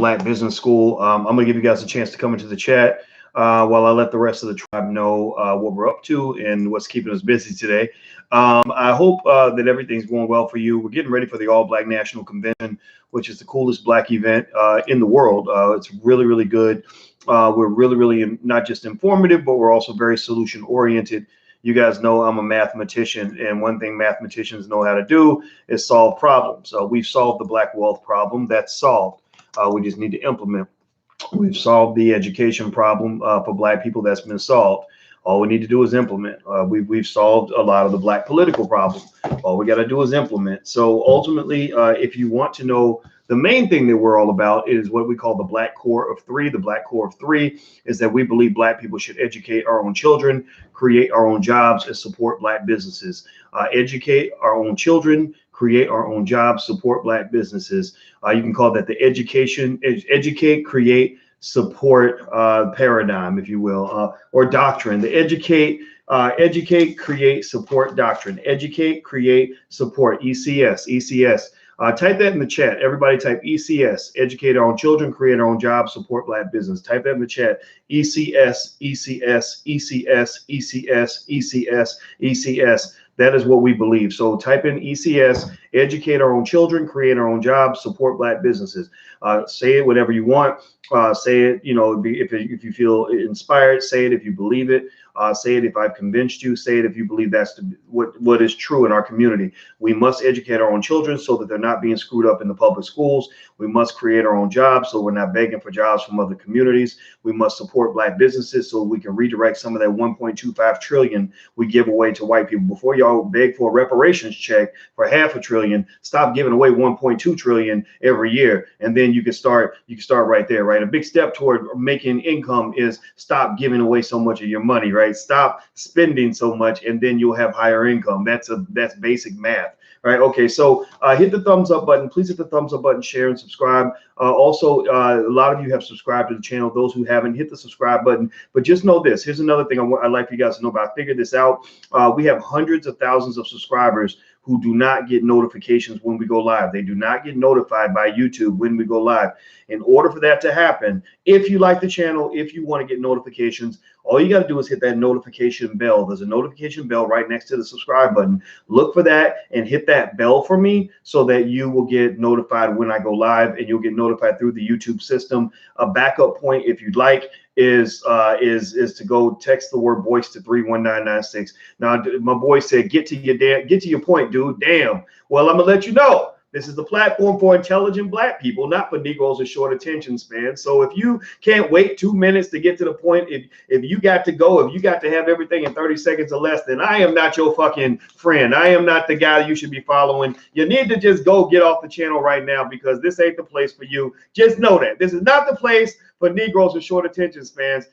Black Business School. I'm going to give you guys a chance to come into the chat while I let the rest of the tribe know what we're up to and what's keeping us busy today. I hope that everything's going well for you. We're getting ready for the All Black National Convention, which is the coolest Black event in the world. It's really, really good. We're really not just informative, but we're also very solution oriented. You guys know I'm a mathematician, and one thing mathematicians know how to do is solve problems. We've solved the Black wealth problem. That's solved. We just need to implement. We've solved the education problem for Black people. That's been solved. All we need to do is implement. We've solved a lot of the Black political problem. All we got to do is implement. So ultimately, if you want to know, the main thing that we're all about is what we call the Black Core of Three. The Black Core of Three is that we believe Black people should educate our own children, create our own jobs, and support Black businesses. Educate our own children, create our own jobs, support Black businesses. You can call that the educate, create, support paradigm, if you will, or doctrine. The educate, create, support doctrine. Educate, create, support, ECS. Type that in the chat. Everybody type ECS, educate our own children, create our own jobs, support Black business. Type that in the chat. ECS. That is what we believe. So type in ECS, educate our own children, create our own jobs, support Black businesses. Say it whatever you want. Say it, if you feel inspired, say it if you believe it. Say it if I've convinced you. Say it if you believe that's what is true in our community. We must educate our own children so that they're not being screwed up in the public schools. We must create our own jobs so we're not begging for jobs from other communities. We must support Black businesses so we can redirect some of that 1.25 trillion we give away to white people. Before y'all beg for a reparations check for $500 billion, stop giving away 1.2 trillion every year, and then you can start right there, right? A big step toward making income is stop giving away so much of your money, right? Stop spending so much, and then you'll have higher income. That's basic math, right? Okay, so hit the thumbs up button. Please hit the thumbs up button, share, and subscribe. Also, a lot of you have subscribed to the channel. Those who haven't, hit the subscribe button. But just know this. Here's another thing I'd like for you guys to know about. I figured this out. We have hundreds of thousands of subscribers who do not get notifications when we go live. They do not get notified by YouTube when we go live. In order for that to happen, if you like the channel, if you want to get notifications, all you got to do is hit that notification bell. There's a notification bell right next to the subscribe button. Look for that and hit that bell for me so that you will get notified when I go live, and you'll get notified through the YouTube system. A backup point, if you'd like, is to go text the word Boyce to 31996. Now, my boy said, get to your point, dude. Damn. Well, I'm gonna let you know. This is the platform for intelligent Black people, not for Negroes with short attention spans. So if you can't wait 2 minutes to get to the point, if you got to go, if you got to have everything in 30 seconds or less, then I am not your fucking friend. I am not the guy you should be following. You need to just go get off the channel right now, because this ain't the place for you. Just know that. This is not the place for Negroes with short attention spans.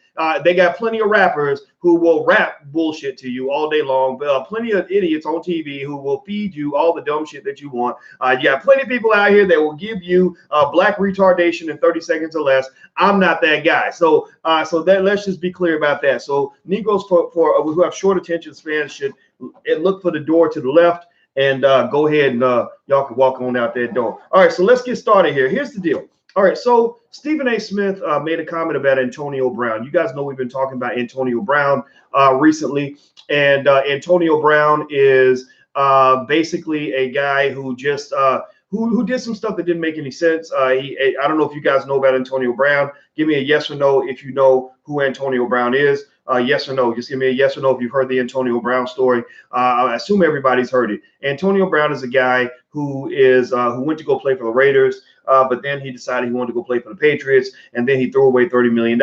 They got plenty of rappers who will rap bullshit to you all day long. Plenty of idiots on TV who will feed you all the dumb shit that you want. You got plenty of people out here that will give you Black retardation in 30 seconds or less. I'm not that guy. So let's just be clear about that. So Negroes who have short attention spans should look for the door to the left, and go ahead and y'all can walk on out that door. All right, so let's get started here. Here's the deal. All right, so Stephen A. Smith made a comment about Antonio Brown. You guys know we've been talking about Antonio Brown recently, and Antonio Brown is basically a guy who just who did some stuff that didn't make any sense. I don't know if you guys know about Antonio Brown. Give me a yes or no if you know who Antonio Brown is. Yes or no. Just give me a yes or no if you've heard the Antonio Brown story. I assume everybody's heard it. Antonio Brown is a guy who went to go play for the Raiders, but then he decided he wanted to go play for the Patriots, and then he threw away $30 million,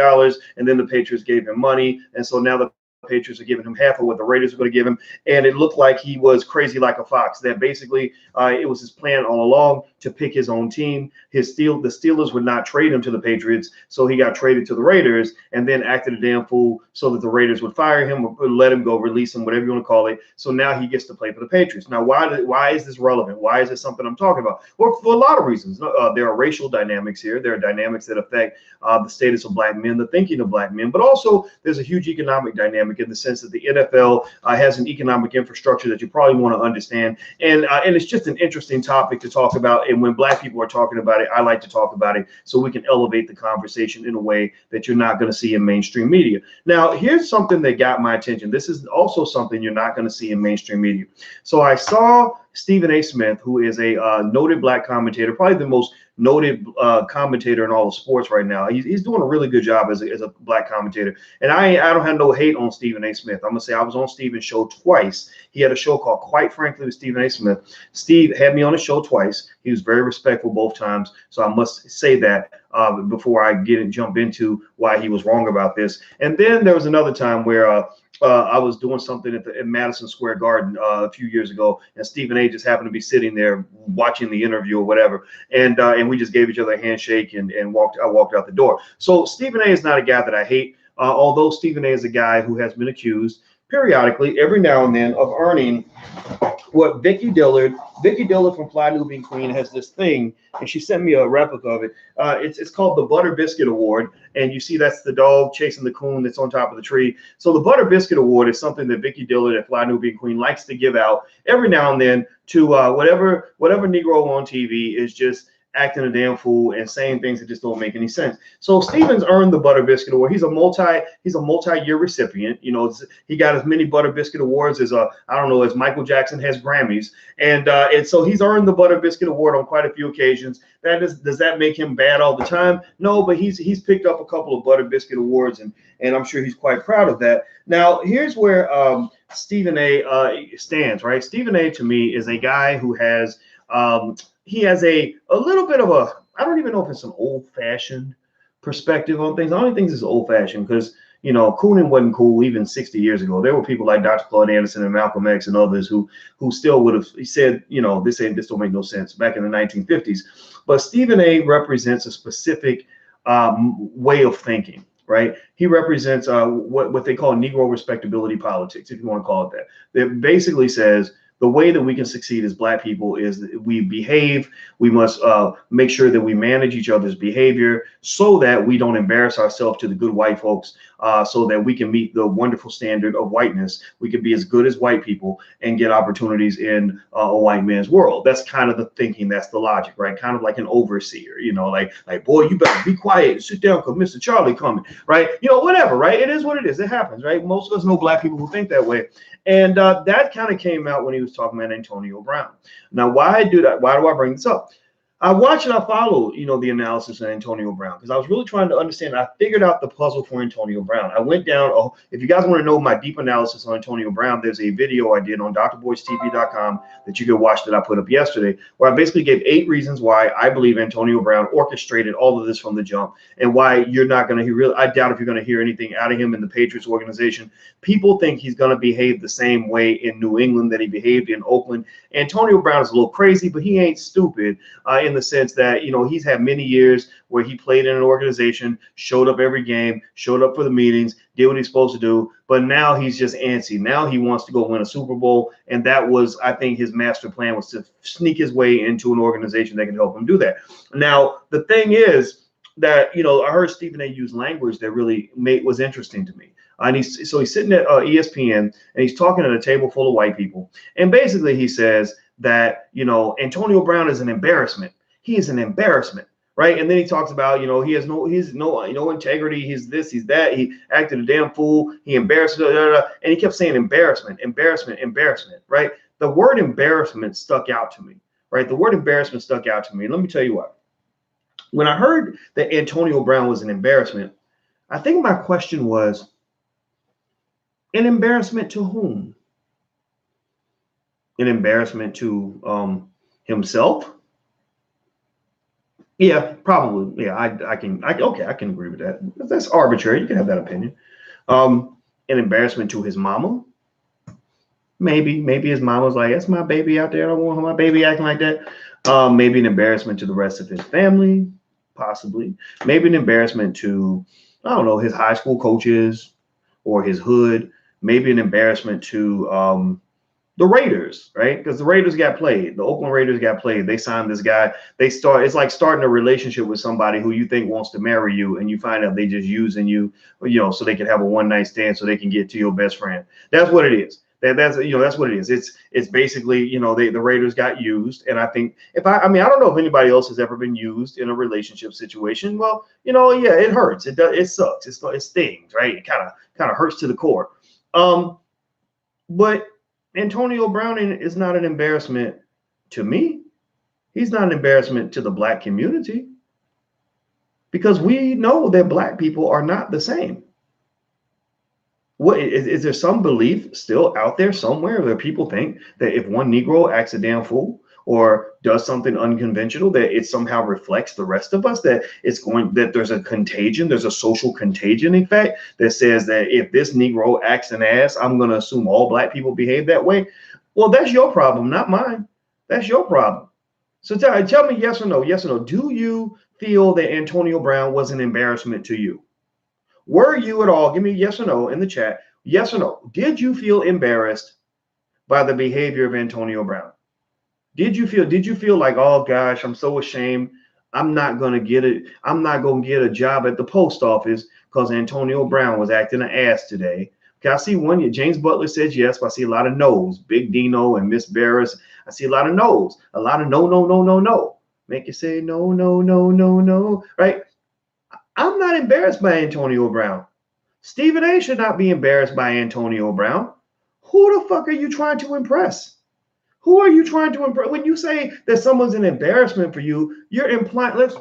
and then the Patriots gave him money, and so now the Patriots are giving him half of what the Raiders are going to give him, and it looked like he was crazy like a fox. That basically it was his plan all along to pick his own team. The Steelers would not trade him to the Patriots, so he got traded to the Raiders, and then acted a damn fool so that the Raiders would fire him or let him go, release him, whatever you want to call it. So now he gets to play for the Patriots. Now, why is this relevant? Why is this something I'm talking about? Well, for a lot of reasons. There are racial dynamics here. There are dynamics that affect the status of Black men, the thinking of Black men, but also there's a huge economic dynamic in the sense that the NFL has an economic infrastructure that you probably want to understand, and it's just an interesting topic to talk about. And when black people are talking about it, I like to talk about it so we can elevate the conversation in a way that you're not going to see in mainstream media. Now, here's something that got my attention. This is also something you're not going to see in mainstream media. So I saw Stephen A. Smith, who is a noted black commentator, probably the most noted commentator in all of sports right now. He's doing a really good job as a black commentator. And I don't have no hate on Stephen A. Smith. I'm gonna say I was on Stephen's show twice. He had a show called Quite Frankly with Stephen A. Smith. Steve had me on the show twice. He was very respectful both times. So I must say that before I jump into why he was wrong about this. And then there was another time where I was doing something at Madison Square Garden a few years ago, and Stephen A. just happened to be sitting there watching the interview or whatever, and we just gave each other a handshake and I walked out the door. So Stephen A. is not a guy that I hate, although Stephen A. is a guy who has been accused periodically, every now and then, of earning what Vicky Dillard from Fly Nubian Queen has this thing, and she sent me a replica of it. It's called the Butter Biscuit Award, and you see that's the dog chasing the coon that's on top of the tree. So the Butter Biscuit Award is something that Vicky Dillard at Fly Nubian Queen likes to give out every now and then to whatever Negro on TV is just acting a damn fool and saying things that just don't make any sense. So Stephen's earned the Butter Biscuit Award. He's a multi-year recipient. You know, he got as many Butter Biscuit Awards as as Michael Jackson has Grammys, and so he's earned the Butter Biscuit Award on quite a few occasions. Does that make him bad all the time? No, but he's picked up a couple of Butter Biscuit Awards, and I'm sure he's quite proud of that. Now here's where Stephen A. stands. Right, Stephen A. to me is a guy who has he has a little bit of I don't even know if it's an old-fashioned perspective on things. I don't think it's old-fashioned because, you know, cooning wasn't cool even 60 years ago. There were people like Dr. Claude Anderson and Malcolm X and others who still would have said, you know, this don't make no sense back in the 1950s. But Stephen A. represents a specific way of thinking. Right, he represents what they call Negro respectability politics, if you want to call it that. That basically says the way that we can succeed as black people is that we behave. We must make sure that we manage each other's behavior so that we don't embarrass ourselves to the good white folks, so that we can meet the wonderful standard of whiteness. We can be as good as white people and get opportunities in a white man's world. That's kind of the thinking. That's the logic, right? Kind of like an overseer, you know, like boy, you better be quiet, sit down, because Mr. Charlie coming, right? You know, whatever, right? It is what it is. It happens, right? Most of us know black people who think that way. And that kind of came out when he was talking about Antonio Brown. Now, why do I bring this up? I watched and I followed, you know, the analysis of Antonio Brown because I was really trying to understand. I figured out the puzzle for Antonio Brown. I went down. Oh, if you guys want to know my deep analysis on Antonio Brown, there's a video I did on drboycetv.com that you can watch that I put up yesterday, where I basically gave 8 reasons why I believe Antonio Brown orchestrated all of this from the jump, and why you're not going to hear. I doubt if you're going to hear anything out of him in the Patriots organization. People think he's going to behave the same way in New England that he behaved in Oakland. Antonio Brown is a little crazy, but he ain't stupid. In the sense that, you know, he's had many years where he played in an organization, showed up every game, showed up for the meetings, did what he's supposed to do, but now he's just antsy. Now he wants to go win a Super Bowl, and that was, I think, his master plan was to sneak his way into an organization that can help him do that. Now, the thing is that, you know, I heard Stephen A. use language that really was interesting to me. And he's sitting at ESPN, and he's talking at a table full of white people, and basically he says that, you know, Antonio Brown is an embarrassment. He is an embarrassment, right? And then he talks about, you know, he has no integrity. He's this, he's that. He acted a damn fool. He embarrassed, and he kept saying embarrassment, embarrassment, embarrassment, right? The word embarrassment stuck out to me, right? The word embarrassment stuck out to me. And let me tell you what. When I heard that Antonio Brown was an embarrassment, I think my question was, an embarrassment to whom? An embarrassment to himself? Yeah, probably. Yeah, I can agree with that. That's arbitrary. You can have that opinion. An embarrassment to his mama. Maybe his mama's like, that's my baby out there. I don't want my baby acting like that. Maybe an embarrassment to the rest of his family, possibly. Maybe an embarrassment to, I don't know, his high school coaches or his hood. Maybe an embarrassment to the Raiders, right? Because the Raiders got played. The Oakland Raiders got played. They signed this guy. It's like starting a relationship with somebody who you think wants to marry you, and you find out they just using you, you know, so they can have a one-night stand so they can get to your best friend. That's what it is. That's that's what it is. It's basically the Raiders got used, and I think I mean I don't know if anybody else has ever been used in a relationship situation. Well, yeah, it hurts. It does. It sucks. It stings, right? It kind of hurts to the core. But Antonio Brown is not an embarrassment to me. He's not an embarrassment to the Black community, because we know that Black people are not the same. What is there some belief still out there somewhere that people think that if one Negro acts a damn fool or does something unconventional, that it somehow reflects the rest of us, that there's a contagion, there's a social contagion effect that says that if this Negro acts an ass, I'm going to assume all Black people behave that way? Well, that's your problem, not mine. That's your problem. So tell me yes or no. Yes or no. Do you feel that Antonio Brown was an embarrassment to you? Were you at all, give me yes or no in the chat, yes or no, did you feel embarrassed by the behavior of Antonio Brown? Did you feel like, oh gosh, I'm so ashamed, I'm not going to get a job at the post office because Antonio Brown was acting an ass today? Okay, I see one, James Butler says yes, but I see a lot of no's. Big Dino and Miss Barris, I see a lot of no's, a lot of no. Make you say no, right? I'm not embarrassed by Antonio Brown. Stephen A should not be embarrassed by Antonio Brown. Who the fuck are you trying to impress? Who are you trying to impress? When you say that someone's an embarrassment for you, you're implying. Let's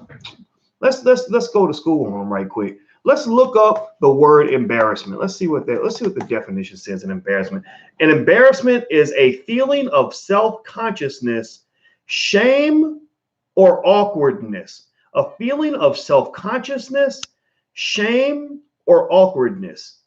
go to school on them right quick. Let's look up the word embarrassment. Let's see what the definition says. An embarrassment. An embarrassment is a feeling of self-consciousness, shame, or awkwardness. A feeling of self-consciousness, shame, or awkwardness.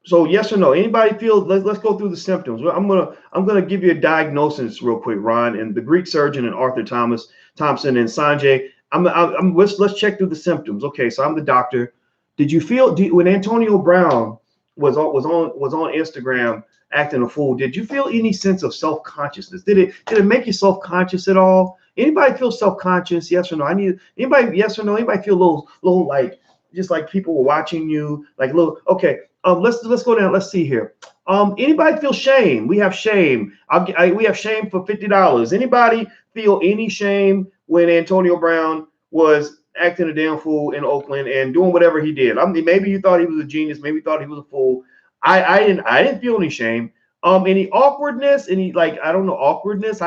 So yes or no? Anybody feel? Let's go through the symptoms. I'm gonna give you a diagnosis real quick, Ron, and the Greek surgeon and Arthur Thompson and Sanjay. Let's check through the symptoms. Okay, so I'm the doctor. Did you feel when Antonio Brown was on Instagram acting a fool? Did you feel any sense of self-consciousness? Did it make you self-conscious at all? Anybody feel self-conscious? Yes or no? Anybody yes or no? Anybody feel a little like just like people were watching you, like little. Okay, let's go down. Let's see here. Anybody feel shame? We have shame. We have shame for $50. Anybody feel any shame when Antonio Brown was acting a damn fool in Oakland and doing whatever he did? I mean, maybe you thought he was a genius. Maybe you thought he was a fool. I didn't feel any shame. Any awkwardness? Any awkwardness?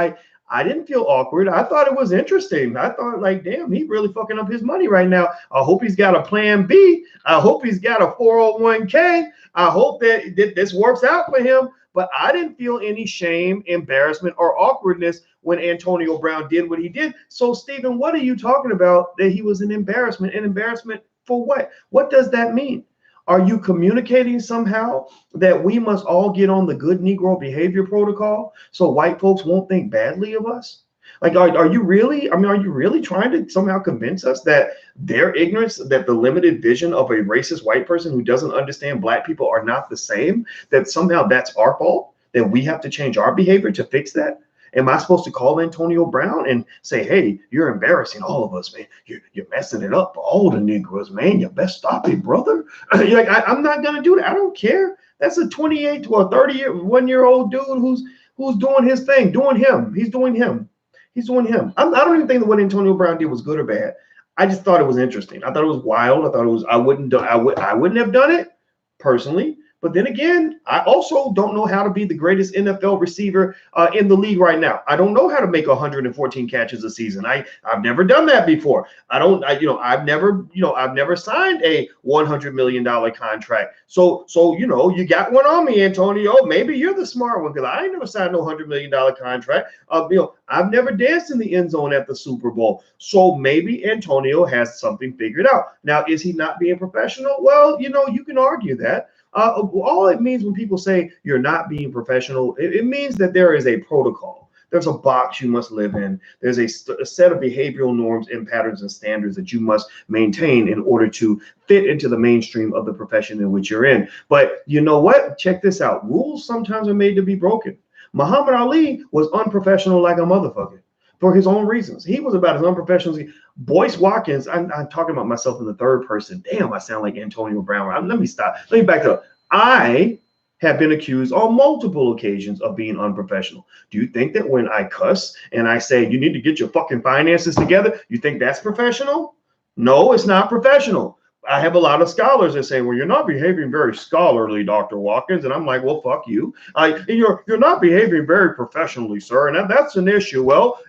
I didn't feel awkward. I thought it was interesting. I thought, like, damn, he really fucking up his money right now. I hope he's got a plan B. I hope he's got a 401k. I hope that this works out for him. But I didn't feel any shame, embarrassment, or awkwardness when Antonio Brown did what he did. So, Stephen, what are you talking about that he was an embarrassment? An embarrassment for what? What does that mean? Are you communicating somehow that we must all get on the good Negro behavior protocol so white folks won't think badly of us? Like, are you really? I mean, are you really trying to somehow convince us that their ignorance, that the limited vision of a racist white person who doesn't understand Black people are not the same, that somehow that's our fault, that we have to change our behavior to fix that? Am I supposed to call Antonio Brown and say, hey, you're embarrassing all of us, man. You're messing it up for all the Negroes, man. You best stop it, brother. Like, I'm not going to do that. I don't care. That's a 28 to a 31-year-old dude who's doing his thing, doing him. He's doing him. He's doing him. I don't even think that what Antonio Brown did was good or bad. I just thought it was interesting. I thought it was wild. I thought it was, I wouldn't have done it personally. But then again, I also don't know how to be the greatest NFL receiver in the league right now. I don't know how to make 114 catches a season. I've never done that before. I've never signed a $100 million contract. So you got one on me, Antonio. Maybe you're the smart one, because I ain't never signed no $100 million contract. I've never danced in the end zone at the Super Bowl. So maybe Antonio has something figured out. Now, is he not being professional? Well, you can argue that. All it means when people say you're not being professional, it means that there is a protocol. There's a box you must live in. There's a set of behavioral norms and patterns and standards that you must maintain in order to fit into the mainstream of the profession in which you're in. But you know what? Check this out. Rules sometimes are made to be broken. Muhammad Ali was unprofessional like a motherfucker for his own reasons. He was about as unprofessional as Boyce Watkins. I'm talking about myself in the third person. Damn, I sound like Antonio Brown. Let me stop. Let me back up. I have been accused on multiple occasions of being unprofessional. Do you think that when I cuss and I say you need to get your fucking finances together, you think that's professional? No, it's not professional. I have a lot of scholars that say, well, you're not behaving very scholarly, Dr. Watkins. And I'm like, well, fuck you. You're not behaving very professionally, sir. And that's an issue. Well,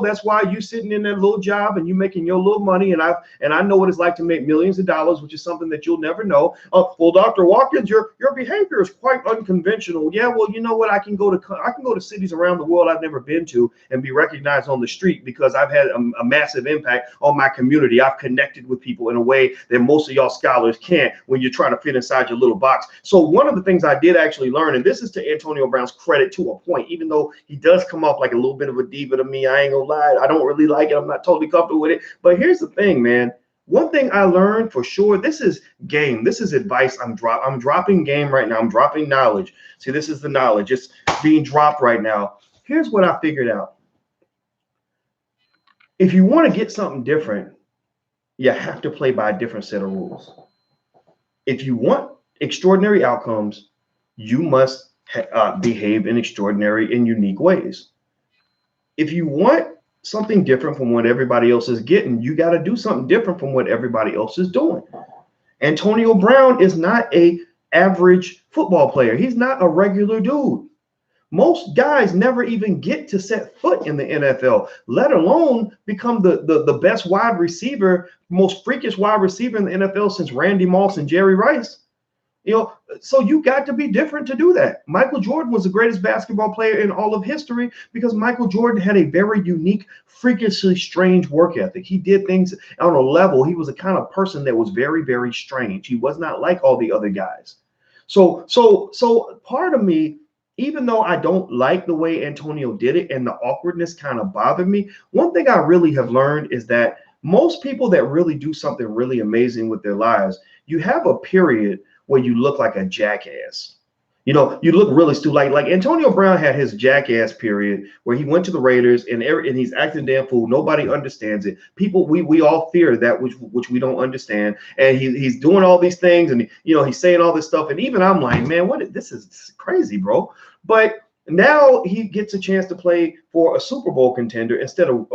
that's why you sitting in that little job and you making your little money. And I know what it's like to make millions of dollars, which is something that you'll never know. Well, Dr. Watkins, your behavior is quite unconventional. Yeah, well, you know what? I can go to cities around the world I've never been to and be recognized on the street because I've had a massive impact on my community. I've connected with people in a way that most of y'all scholars can't when you're trying to fit inside your little box. So one of the things I did actually learn, and this is to Antonio Brown's credit to a point, even though he does come off like a little bit of a diva to me, I ain't gonna lie, I don't really like it. I'm not totally comfortable with it. But here's the thing, man. One thing I learned for sure, this is game. This is advice. I'm dropping game right now. I'm dropping knowledge. See, this is the knowledge. It's being dropped right now. Here's what I figured out. If you want to get something different, you have to play by a different set of rules. If you want extraordinary outcomes, you must behave in extraordinary and unique ways. If you want something different from what everybody else is getting, you got to do something different from what everybody else is doing. Antonio Brown is not an average football player. He's not a regular dude. Most guys never even get to set foot in the NFL, let alone become the best wide receiver, most freakish wide receiver in the NFL since Randy Moss and Jerry Rice. So you got to be different to do that. Michael Jordan was the greatest basketball player in all of history because Michael Jordan had a very unique, freakishly strange work ethic. He did things on a level. He was a kind of person that was very, very strange. He was not like all the other guys. So part of me, even though I don't like the way Antonio did it and the awkwardness kind of bothered me, one thing I really have learned is that most people that really do something really amazing with their lives, you have a period where you look like a jackass. You look really stupid. Like Antonio Brown had his jackass period where he went to the Raiders and he's acting damn fool. Nobody understands it. People, we all fear that which we don't understand. And he's doing all these things and he's saying all this stuff. And even I'm like, man, this is crazy, bro. But now he gets a chance to play for a Super Bowl contender instead of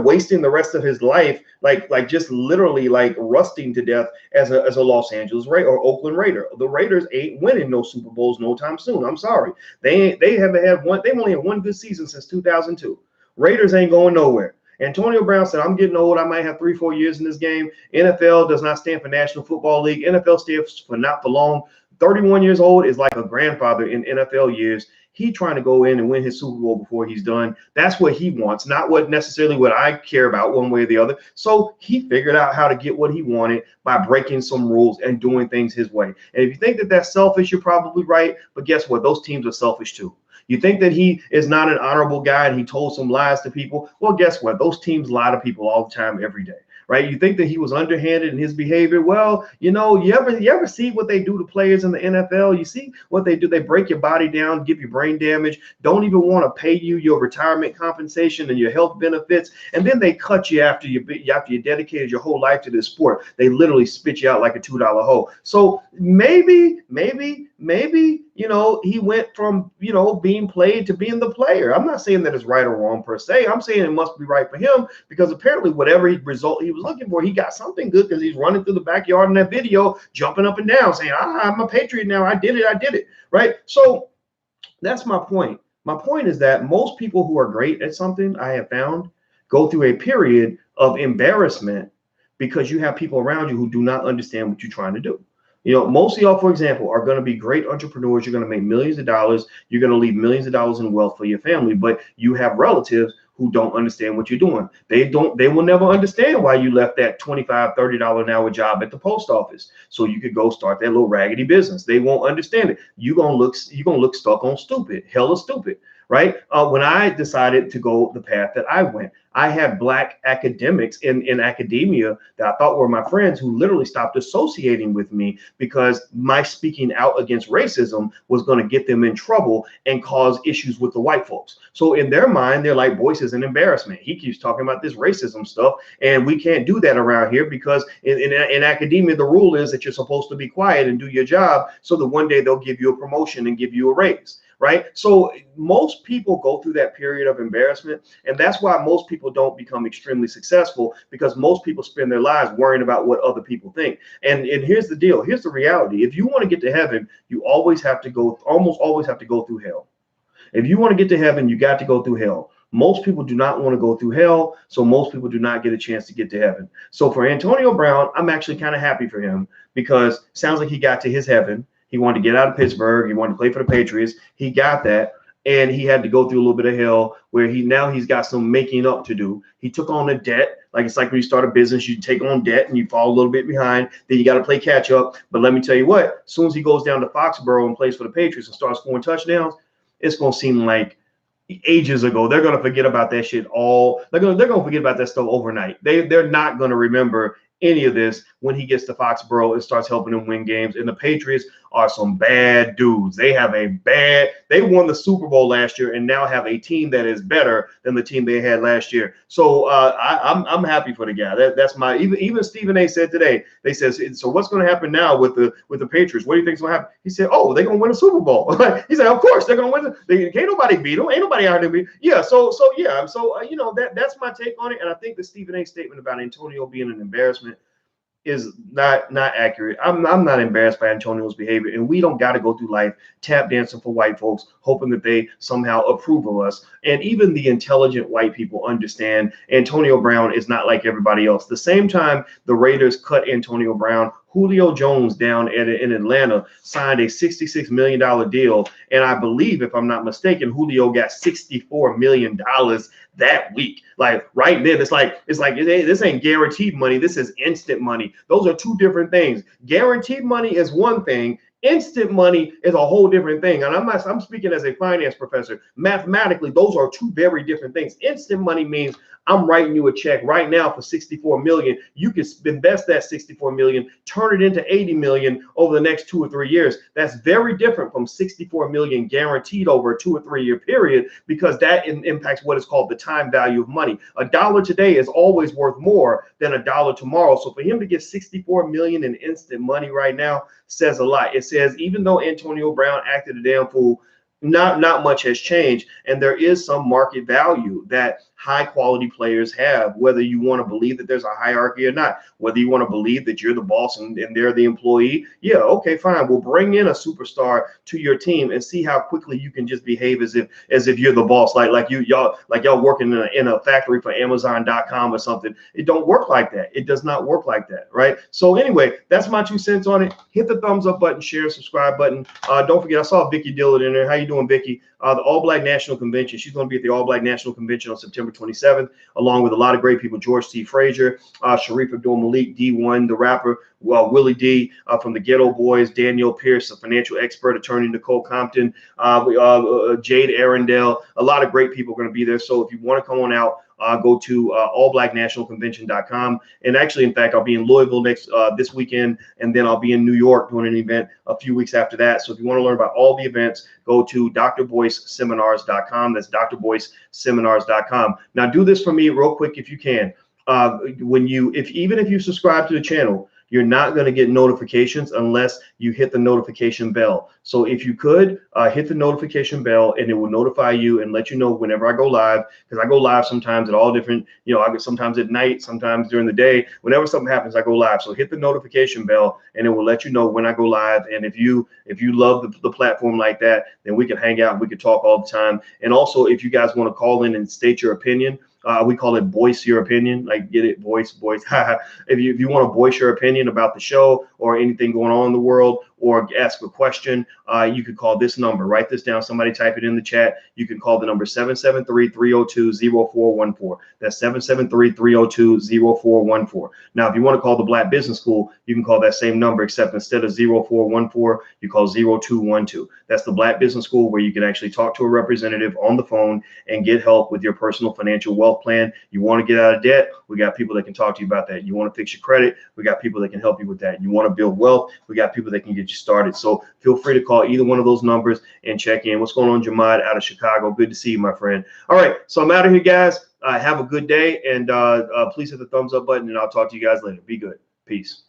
wasting the rest of his life like just literally like rusting to death as a Los Angeles Raider or Oakland Raider. The Raiders ain't winning no Super Bowls no time soon. I'm sorry. They haven't had one. They've only had one good season since 2002. Raiders ain't going nowhere. Antonio Brown said, I'm getting old. I might have 3-4 years in this game. NFL does not stand for National Football League. NFL stands for not for long. 31 years old is like a grandfather in NFL years. He trying to go in and win his Super Bowl before he's done. That's what he wants, not necessarily what I care about one way or the other. So he figured out how to get what he wanted by breaking some rules and doing things his way. And if you think that that's selfish, you're probably right. But guess what? Those teams are selfish too. You think that he is not an honorable guy and he told some lies to people? Well, guess what? Those teams lie to people all the time, every day. Right? You think that he was underhanded in his behavior? Well, you ever see what they do to players in the NFL? You see what they do? They break your body down, give you brain damage, don't even want to pay you your retirement compensation and your health benefits, and then they cut you after you dedicated your whole life to this sport. They literally spit you out like a $2 hole. So maybe he went from being played to being the player. I'm not saying that it's right or wrong per se. I'm saying it must be right for him because apparently whatever result he was looking for, he got something good because he's running through the backyard in that video, jumping up and down, saying, I'm a Patriot now. I did it. Right? So that's my point. My point is that most people who are great at something, I have found, go through a period of embarrassment because you have people around you who do not understand what you're trying to do. Most of y'all, for example, are going to be great entrepreneurs. You're going to make millions of dollars. You're going to leave millions of dollars in wealth for your family, but you have relatives who don't understand what you're doing. They will never understand why you left that $25, $30 an hour job at the post office so you could go start that little raggedy business. They won't understand it. You're gonna look stuck on stupid, hella stupid, right? When I decided to go the path that I went, I had black academics in academia that I thought were my friends who literally stopped associating with me because my speaking out against racism was going to get them in trouble and cause issues with the white folks. So in their mind, they're like, Boyce is an embarrassment. He keeps talking about this racism stuff, and we can't do that around here because in academia, the rule is that you're supposed to be quiet and do your job so that one day they'll give you a promotion and give you a raise. Right. So most people go through that period of embarrassment. And that's why most people don't become extremely successful, because most people spend their lives worrying about what other people think. And here's the deal. Here's the reality. If you want to get to heaven, you almost always have to go through hell. If you want to get to heaven, you got to go through hell. Most people do not want to go through hell, so most people do not get a chance to get to heaven. So for Antonio Brown, I'm actually kind of happy for him because it sounds like he got to his heaven. He wanted to get out of Pittsburgh. He wanted to play for the Patriots. He got that. And he had to go through a little bit of hell where he's got some making up to do. He took on a debt. Like it's like when you start a business, you take on debt and you fall a little bit behind. Then you got to play catch up. But let me tell you what, as soon as he goes down to Foxborough and plays for the Patriots and starts scoring touchdowns, it's going to seem like ages ago. They're going to forget about that shit they're going to forget about that stuff overnight. They're not going to remember any of this when he gets to Foxborough and starts helping them win games. And the Patriots are some bad dudes. They won the Super Bowl last year and now have a team that is better than the team they had last year. So I'm happy for the guy. That's my even Stephen A said today. They said, so what's going to happen now with the Patriots? What do you think's going to happen? He said, oh, they're going to win a Super Bowl. He said, of course they're going to win. Can't nobody beat them. Ain't nobody out there beat. Yeah. So that's my take on it. And I think the Stephen A statement about Antonio being an embarrassment is not accurate. I'm not embarrassed by Antonio's behavior, and we don't got to go through life tap dancing for white folks, hoping that they somehow approve of us. And even the intelligent white people understand Antonio Brown is not like everybody else. The same time the Raiders cut Antonio Brown, Julio Jones down in Atlanta signed a $66 million deal. And I believe, if I'm not mistaken, Julio got $64 million that week. Like right then, it's like this ain't guaranteed money. This is instant money. Those are two different things. Guaranteed money is one thing. Instant money is a whole different thing. And I'm speaking as a finance professor. Mathematically, those are two very different things. Instant money means I'm writing you a check right now for $64 million. You can invest that $64 million, turn it into $80 million over the next 2 or 3 years. That's very different from $64 million guaranteed over a 2 or 3 year period, because that impacts what is called the time value of money. $1 today is always worth more than $1 tomorrow. So for him to get $64 million in instant money right now says a lot. It says even though Antonio Brown acted a damn fool, not much has changed, and there is some market value that high quality players have, whether you want to believe that there's a hierarchy or not, whether you want to believe that you're the boss and they're the employee. Yeah, okay, fine. We'll bring in a superstar to your team and see how quickly you can just behave as if you're the boss, like y'all working in a factory for Amazon.com or something. It don't work like that. It does not work like that, right? So anyway, that's my 2 cents on it. Hit the thumbs up button, share, subscribe button. Don't forget, I saw Vicky Dillard in there. How you doing, Vicky? The All Black National Convention. She's going to be at the All Black National Convention on September 27th, along with a lot of great people: George C. Frazier, Sharif Abdul-Malik, D1, the rapper, Willie D from the Ghetto Boys, Danielle Pierce, a financial expert, attorney Nicole Compton, Jade Arundel. A lot of great people are going to be there. So if you want to come on out, go to allblacknationalconvention.com. And actually, in fact, I'll be in Louisville this weekend, and then I'll be in New York doing an event a few weeks after that. So if you want to learn about all the events, go to drboyceseminars.com. That's drboyceseminars.com. Now, do this for me real quick if you can. Even if you subscribe to the channel, you're not going to get notifications unless you hit the notification bell. So if you could hit the notification bell, and it will notify you and let you know whenever I go live, because I go live sometimes at all different, I get sometimes at night, sometimes during the day. Whenever something happens, I go live. So hit the notification bell, and it will let you know when I go live. And if you love the platform like that, then we can hang out and we can talk all the time. And also, if you guys want to call in and state your opinion, we call it voice your opinion, like get it, voice. If you want to voice your opinion about the show or anything going on in the world, or ask a question, you could call this number. Write this down. Somebody type it in the chat. You can call the number 773-302-0414. That's 773-302-0414. Now, if you want to call the Black Business School, you can call that same number, except instead of 0414, you call 0212. That's the Black Business School, where you can actually talk to a representative on the phone and get help with your personal financial wealth plan. You want to get out of debt? We got people that can talk to you about that. You want to fix your credit? We got people that can help you with that. You want to build wealth? We got people that can get you started. So feel free to call either one of those numbers and check in. What's going on, Jamad out of Chicago? Good to see you, my friend. All right, so I'm out of here, guys. Have a good day, and please hit the thumbs up button, and I'll talk to you guys later. Be good. Peace.